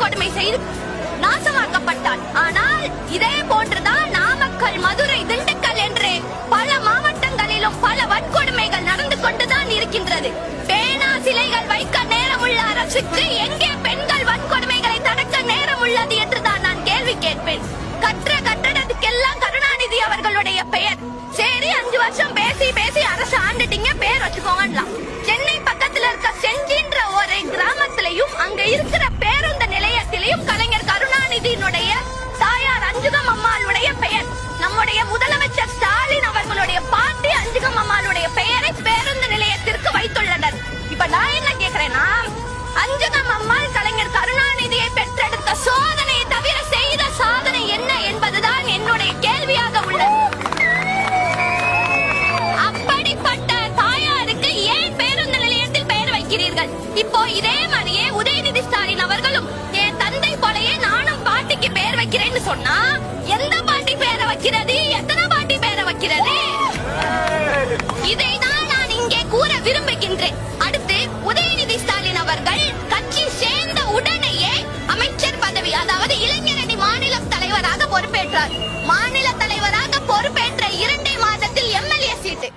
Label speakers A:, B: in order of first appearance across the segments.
A: வன்கொடுமை செய்து நாசமாக்கப்பட்டார். ஆனால் இதே போன்றுதான் நாமக்கல், மதுரை, திண்டுக்கல் என்று பல மாவட்டங்களிலும் பல வன்கொடுமைகள் நடந்து கொண்டுதான் இருக்கின்றது. பேனா சிலைகள் வைக்க நேரமுள்ள அரசுக்கு எங்கே பெண்கள் வன்கொடுமைகளை தடுக்க நேரம் உள்ளது என்றுதான் நான் கேள்வி கேட்பேன். கற்ற கட்டடத்துக்கெல்லாம் கருணாநிதி அவர்களுடைய பெயர். சரி, 5 வருஷம் பேசி பேசி அரசு ஆண்டுட்டீங்க, பேர் வச்சுக்கோங்கலாம். சென்னை பக்கத்துல இருக்க செஞ்சின்ற ஒரு கிராமத்திலையும் அங்க இருக்கிற பேருந்து நிலையத்திலையும் கலைஞர் கருணாநிதியினுடைய தாயார் அஞ்சுகம் அம்மாளுடைய பெயர், நம்முடைய முதலமைச்சர் ஸ்டாலின் அவர்களுடைய பாட்டி அஞ்சுகம் அம்மாளுடைய பெயரை பேருந்து நிலையத்திற்கு வைத்துள்ளனர். இப்ப நான் என்ன கேக்குறேன்னா, அஞ்சுகம் அம்மாள் கலைஞர் கருணாநிதியை பெற்றெடுத்த சோதனையை தவிர செய்த சாதனை என்ன என்பதுதான் என்னுடைய கேள்வியாக உள்ளது. அப்படிப்பட்ட தாயாருக்கு ஏன் பேருந்து நிலையத்தில் பெயர் வைக்கிறீர்கள்? இப்போ இதே மாதிரியே உதயநிதி ஸ்டாலின் அவர்களும் என் தந்தை போலயே நானும் பாட்டிக்கு பெயர் வைக்கிறேன்னு சொன்னா எந்த பாட்டி பெயரை வைக்கிறது, எத்தனை பாட்டி பெயரை வைக்கிறது? இதைதான் நான் இங்கே கூற விரும்புகின்றேன். அடுத்து உதயநிதி ஸ்டாலின் அவர்கள் கட்சி சேர்ந்த உடனேயே அமைச்சர் பதவி, அதாவது இளைஞரணி மாநில தலைவராக பொறுப்பேற்றார். மாநில தலைவராக பொறுப்பேற்ற 2 மாதத்தில் எம்எல்ஏ சீட்டு,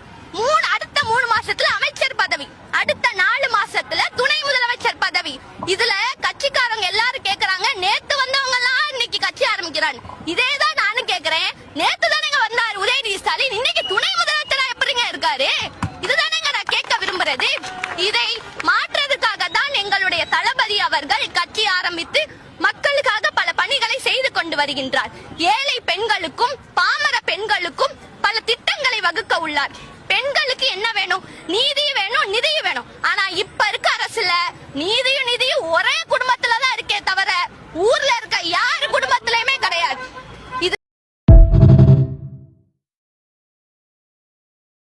A: அடுத்த 3 மாசத்துல அமைச்சர் பதவி, அடுத்த 4 மாசத்துல துணை முதலமைச்சர் பதவி. இதுல கட்சிக்காரங்க எல்லாரும் கேக்குறாங்க, நேத்து வந்தவங்க எல்லாம் இன்னைக்கு கட்சி ஆரம்பிக்கிறாங்க. இதேதான் நானும் கேக்குறேன், நேத்து தானேங்க வந்தாரு உதயநிதி ஸ்டாலின், இன்னைக்கு துணை முதலமைச்சரா எப்படிங்க இருக்காரு? இதுதானேங்க நான் கேட்க விரும்புறது. இதை மாற்றுறதுக்காக தான் எங்களுடைய தளபதி அவர்கள் கட்சி ஆரம்பித்து மக்களுக்காக பல பணிகளை செய்து கொண்டு வருகின்றார். ஏழை பெண்களுக்கும் பாமர பெண்களுக்கும் பல திட்டங்களை வகுக்க உள்ளார். பெண்களுக்கு என்ன வேணும்? நீதி வேணும், நிதி வேணும். ஆனா இப்ப இருக்க அரசுல நீதியும் ஒரே